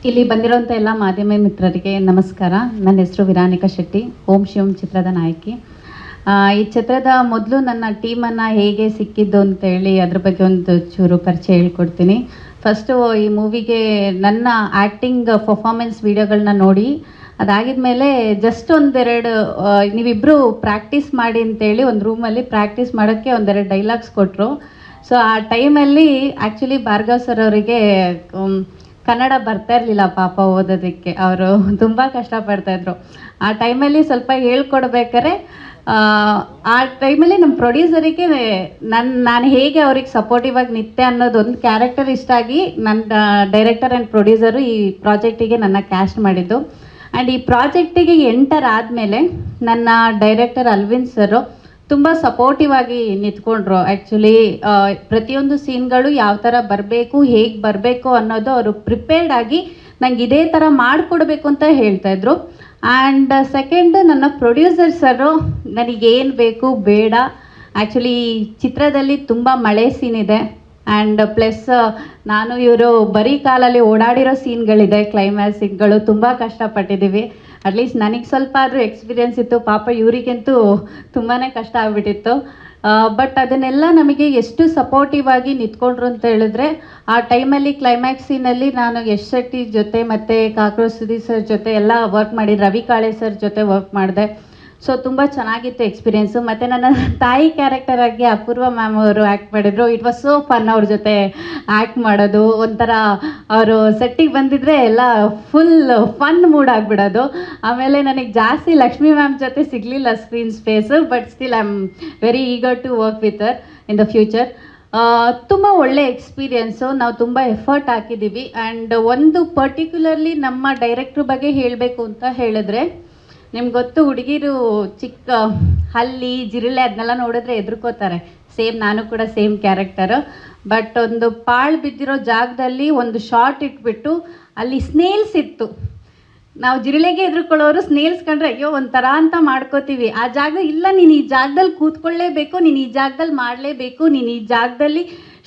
ಇಲ್ಲಿ ಬಂದಿರೋಂಥ ಎಲ್ಲ ಮಾಧ್ಯಮ ಮಿತ್ರರಿಗೆ ನಮಸ್ಕಾರ. ನನ್ನ ಹೆಸರು ವಿರಾನಿಕಾ ಶೆಟ್ಟಿ, ಓಂ ಶಿವಂ ಚಿತ್ರದ ನಾಯಕಿ. ಈ ಚಿತ್ರದ ಮೊದಲು ನನ್ನ ಟೀಮನ್ನು ಹೇಗೆ ಸಿಕ್ಕಿದ್ದು ಅಂತೇಳಿ ಅದ್ರ ಬಗ್ಗೆ ಒಂದು ಚೂರು ಪರಿಚಯ ಹೇಳ್ಕೊಡ್ತೀನಿ. ಫಸ್ಟು ಈ ಮೂವಿಗೆ ನನ್ನ ಆ್ಯಕ್ಟಿಂಗ್ ಪರ್ಫಾರ್ಮೆನ್ಸ್ ವೀಡಿಯೋಗಳನ್ನ ನೋಡಿ ಅದಾಗಿದ ಮೇಲೆ ಜಸ್ಟ್ ಒಂದೆರಡು ನೀವಿಬ್ಬರು ಪ್ರಾಕ್ಟೀಸ್ ಮಾಡಿ ಅಂತೇಳಿ ಒಂದು ರೂಮಲ್ಲಿ ಪ್ರಾಕ್ಟೀಸ್ ಮಾಡೋಕ್ಕೆ ಒಂದೆರಡು ಡೈಲಾಗ್ಸ್ ಕೊಟ್ಟರು. ಸೊ ಆ ಟೈಮಲ್ಲಿ ಆ್ಯಕ್ಚುಲಿ ಭಾರ್ಗವ್ ಸರ್ ಅವರಿಗೆ ಕನ್ನಡ ಬರ್ತಾ ಇರಲಿಲ್ಲ ಪಾಪ ಓದೋದಕ್ಕೆ. ಅವರು ತುಂಬ ಕಷ್ಟಪಡ್ತಾಯಿದ್ರು. ಆ ಟೈಮಲ್ಲಿ ಹೇಳ್ಕೊಡ್ಬೇಕಾರೆ ಆ ಟೈಮಲ್ಲಿ ನಮ್ಮ ಪ್ರೊಡ್ಯೂಸರಿಗೆ ನಾನು ಹೇಗೆ ಅವ್ರಿಗೆ ಸಪೋರ್ಟಿವ್ ಆಗಿ ನಿಂತೆ ಅನ್ನೋದೊಂದು ಕ್ಯಾರೆಕ್ಟರ್ ಇಷ್ಟ ಆಗಿ ನನ್ನ ಡೈರೆಕ್ಟರ್ ಆ್ಯಂಡ್ ಪ್ರೊಡ್ಯೂಸರು ಈ ಪ್ರಾಜೆಕ್ಟಿಗೆ ನನ್ನ ಕ್ಯಾಸ್ಟ್ ಮಾಡಿದ್ದು. ಆ್ಯಂಡ್ ಈ ಪ್ರಾಜೆಕ್ಟಿಗೆ ಎಂಟರ್ ಆದಮೇಲೆ ನನ್ನ ಡೈರೆಕ್ಟರ್ ಅಲ್ವಿನ್ ಸರು ತುಂಬ ಸಪೋರ್ಟಿವ್ ಆಗಿ ನಿಂತ್ಕೊಂಡ್ರು. ಆ್ಯಕ್ಚುಲಿ ಪ್ರತಿಯೊಂದು ಸೀನ್ಗಳು ಯಾವ ಥರ ಬರಬೇಕು, ಹೇಗೆ ಬರಬೇಕು ಅನ್ನೋದು ಅವರು ಪ್ರಿಪೇರ್ಡ್ ಆಗಿ ನಂಗೆ ಇದೇ ಥರ ಮಾಡಿಕೊಡ್ಬೇಕು ಅಂತ ಹೇಳ್ತಾಯಿದ್ರು. ಆ್ಯಂಡ್ ಸೆಕೆಂಡ್ ನನ್ನ ಪ್ರೊಡ್ಯೂಸರ್ ಸರು ನನಗೇನು ಬೇಕು ಬೇಡ, ಆ್ಯಕ್ಚುಲಿ ಚಿತ್ರದಲ್ಲಿ ತುಂಬ ಮಳೆ ಸೀನ್ ಇದೆ ಆ್ಯಂಡ್ ಪ್ಲಸ್ ನಾನು ಇವರು ಬರೀ ಕಾಲಲ್ಲಿ ಓಡಾಡಿರೋ ಸೀನ್ಗಳಿದೆ, ಕ್ಲೈಮ್ಯಾಕ್ಸ್ ಸೀನ್ಗಳು ತುಂಬ ಕಷ್ಟಪಟ್ಟಿದ್ದೀವಿ. ಅಟ್ಲೀಸ್ಟ್ ನನಗೆ ಸ್ವಲ್ಪ ಆದರೂ ಎಕ್ಸ್ಪೀರಿಯೆನ್ಸ್ ಇತ್ತು, ಪಾಪ ಇವರಿಗಂತೂ ತುಂಬಾ ಕಷ್ಟ ಆಗಿಬಿಟ್ಟಿತ್ತು. ಬಟ್ ಅದನ್ನೆಲ್ಲ ನಮಗೆ ಎಷ್ಟು ಸಪೋರ್ಟಿವ್ ಆಗಿ ನಿಂತ್ಕೊಂಡ್ರು ಅಂತ ಹೇಳಿದ್ರೆ, ಆ ಟೈಮಲ್ಲಿ ಕ್ಲೈಮ್ಯಾಕ್ಸ್ ಸೀನಲ್ಲಿ ನಾನು ಯಶ್ ಶೆಟ್ಟಿ ಜೊತೆ ಮತ್ತು ಕಾಕ್ರೋಚ್ ಸುದೀಪ್ ಸರ್ ಜೊತೆ ಎಲ್ಲ ವರ್ಕ್ ಮಾಡಿ, ರವಿ ಕಾಳೆ ಸರ್ ಜೊತೆ ವರ್ಕ್ ಮಾಡಿದೆ. ಸೊ ತುಂಬ ಚೆನ್ನಾಗಿತ್ತು ಎಕ್ಸ್ಪೀರಿಯೆನ್ಸು. ಮತ್ತು ನನ್ನ ತಾಯಿ ಕ್ಯಾರೆಕ್ಟರ್ ಆಗಿ ಅಪೂರ್ವ ಮ್ಯಾಮ್ ಅವರು ಆ್ಯಕ್ಟ್ ಮಾಡಿದರು. ಇಟ್ ವಾಸ್ ಸೋ ಫನ್ ಅವ್ರ ಜೊತೆ ಆ್ಯಕ್ಟ್ ಮಾಡೋದು. ಒಂಥರ ಅವರು ಸೆಟ್ಟಿಗೆ ಬಂದಿದ್ದರೆ ಎಲ್ಲ ಫುಲ್ ಫನ್ ಮೂಡ್ ಆಗಿಬಿಡೋದು. ಆಮೇಲೆ ನನಗೆ ಜಾಸ್ತಿ ಲಕ್ಷ್ಮೀ ಮ್ಯಾಮ್ ಜೊತೆ ಸಿಗಲಿಲ್ಲ screen space, but still I am very eager to work with her in the future. ತುಂಬ ಒಳ್ಳೆ ಎಕ್ಸ್ಪೀರಿಯೆನ್ಸು, ನಾವು ತುಂಬ ಎಫರ್ಟ್ ಹಾಕಿದ್ದೀವಿ. ಆ್ಯಂಡ್ ಒಂದು ಪರ್ಟಿಕ್ಯುಲರ್ಲಿ ನಮ್ಮ ಡೈರೆಕ್ಟ್ರ್ ಬಗ್ಗೆ ಹೇಳಬೇಕು ಅಂತ ಹೇಳಿದ್ರೆ, ನಿಮ್ಗೆ ಗೊತ್ತು ಹುಡುಗಿರು ಚಿಕ್ಕ ಹಲ್ಲಿ ಜಿರಳೆ ಅದನ್ನೆಲ್ಲ ನೋಡಿದ್ರೆ ಹೆದರ್ಕೋತಾರೆ. ಸೇಮ್ ನಾನು ಕೂಡ ಸೇಮ್ ಕ್ಯಾರೆಕ್ಟರು. ಬಟ್ ಒಂದು ಪಾಳು ಬಿದ್ದಿರೋ ಜಾಗದಲ್ಲಿ ಒಂದು ಶಾರ್ಟ್ ಇಟ್ಬಿಟ್ಟು ಅಲ್ಲಿ ಸ್ನೇಲ್ಸ್ ಇತ್ತು. ನಾವು ಜಿರಳೆಗೆ ಹೆದರ್ಕೊಳ್ಳೋರು ಸ್ನೇಲ್ಸ್ ಕಂಡ್ರೆ ಅಯ್ಯೋ ಒಂಥರ ಅಂತ ಮಾಡ್ಕೋತೀವಿ. ಆ ಜಾಗ ಇಲ್ಲ, ನೀನು ಈ ಜಾಗದಲ್ಲಿ ಕೂತ್ಕೊಳ್ಳೇಬೇಕು, ನೀನು ಈ ಜಾಗದಲ್ಲಿ ಮಾಡಲೇಬೇಕು, ನೀನು ಈ ಜಾಗದಲ್ಲಿ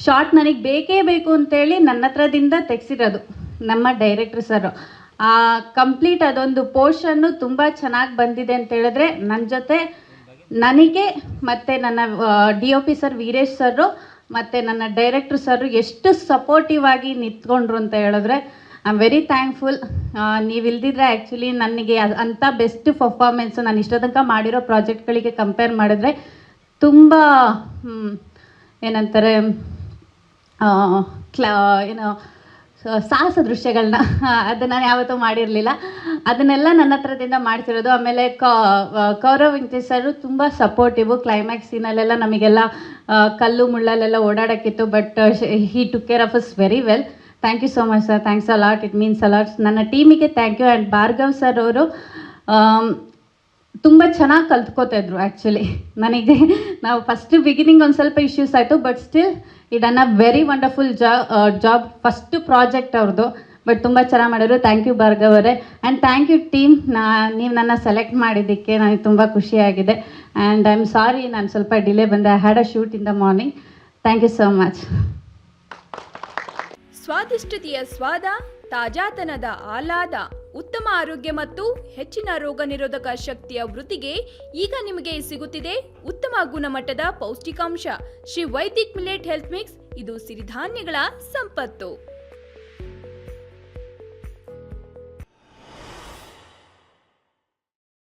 ಶಾರ್ಟ್ ನನಗೆ ಬೇಕೇ ಬೇಕು ಅಂತೇಳಿ ನನ್ನ ಹತ್ರದಿಂದ ತೆಗೆಸಿರೋದು ನಮ್ಮ ಡೈರೆಕ್ಟ್ರ್ ಸರು. ಕಂಪ್ಲೀಟ್ ಅದೊಂದು ಪೋರ್ಷನ್ನು ತುಂಬ ಚೆನ್ನಾಗಿ ಬಂದಿದೆ ಅಂತ ಹೇಳಿದ್ರೆ, ನನ್ನ ಜೊತೆ ನನಗೆ ಮತ್ತು ನನ್ನ DOP ಸರ್ ವೀರೇಶ್ ಸರು ಮತ್ತು ನನ್ನ ಡೈರೆಕ್ಟ್ರ್ ಸರು ಎಷ್ಟು ಸಪೋರ್ಟಿವ್ ಆಗಿ ನಿಂತ್ಕೊಂಡ್ರು ಅಂತ ಹೇಳಿದ್ರೆ ಐ ಆಮ್ ವೆರಿ ಥ್ಯಾಂಕ್ಫುಲ್. ನೀವು ಇಲ್ದಿದ್ರೆ ಆ್ಯಕ್ಚುಲಿ ನನಗೆ ಅಂಥ ಬೆಸ್ಟ್ ಪರ್ಫಾರ್ಮೆನ್ಸು ನಾನು ಇಷ್ಟ ತನಕ ಮಾಡಿರೋ ಪ್ರಾಜೆಕ್ಟ್ಗಳಿಗೆ ಕಂಪೇರ್ ಮಾಡಿದ್ರೆ ತುಂಬ ಏನಂತಾರೆ ಏನೋ ಸಾಹಸ ದೃಶ್ಯಗಳನ್ನ ಅದು ನಾನು ಯಾವತ್ತೂ ಮಾಡಿರಲಿಲ್ಲ. ಅದನ್ನೆಲ್ಲ ನನ್ನ ಹತ್ರದಿಂದ ಮಾಡ್ತಿರೋದು. ಆಮೇಲೆ ಕೌರವ್ ವೆಂಕಟೇಶ್ ಸರು ತುಂಬ ಸಪೋರ್ಟಿವು. ಕ್ಲೈಮ್ಯಾಕ್ಸ್ ಸೀನಲ್ಲೆಲ್ಲ ನಮಗೆಲ್ಲ ಕಲ್ಲು ಮುಳ್ಳಲ್ಲೆಲ್ಲ ಓಡಾಡೋಕ್ಕಿತ್ತು, but he took care of us very well. Thank you so much sir, thanks a lot, it means a lot. ನನ್ನ ಟೀಮಿಗೆ thank you. And Bhargav sir ಅವರು ತುಂಬ ಚೆನ್ನಾಗಿ ಕಲ್ತ್ಕೋತಾಯಿದ್ರು. ಆ್ಯಕ್ಚುಲಿ ನನಗೆ ನಾವು ಫಸ್ಟ್ ಬಿಗಿನಿಂಗ್ ಒಂದು ಸ್ವಲ್ಪ ಇಶ್ಯೂಸ್ ಆಯಿತು, ಬಟ್ ಸ್ಟಿಲ್ ಈ done a very wonderful job. First project ಅವ್ರದ್ದು, ಬಟ್ ತುಂಬ ಚೆನ್ನಾಗಿ ಮಾಡಿದ್ರು. ಥ್ಯಾಂಕ್ ಯು ಭಾರ್ಗವ್ ಅವರೇ. ಆ್ಯಂಡ್ ಥ್ಯಾಂಕ್ ಯು ಟೀಮ್, ನೀವು ನನ್ನ ಸೆಲೆಕ್ಟ್ ಮಾಡಿದ್ದಕ್ಕೆ ನನಗೆ ತುಂಬ ಖುಷಿಯಾಗಿದೆ. ಆ್ಯಂಡ್ ಐ ಆಮ್ ಸಾರಿ, ನಾನು ಸ್ವಲ್ಪ ಡಿಲೇ ಬಂದೆ. I had a shoot in the morning. Thank you so much. ಸ್ವಾದಿಷ್ಟತೆಯ ಸ್ವಾದ, ತಾಜಾತನದ ಆಹ್ಲಾದ, ಉತ್ತಮ ಆರೋಗ್ಯ ಮತ್ತು ಹೆಚ್ಚಿನ ರೋಗ ನಿರೋಧಕ ಶಕ್ತಿಯ ವೃದ್ಧಿಗೆ ಈಗ ನಿಮಗೆ ಸಿಗುತ್ತಿದೆ ಉತ್ತಮ ಗುಣಮಟ್ಟದ ಪೌಷ್ಟಿಕಾಂಶ Shri Vaidik millet health mix. ಇದು ಸಿರಿಧಾನ್ಯಗಳ ಸಂಪತ್ತು.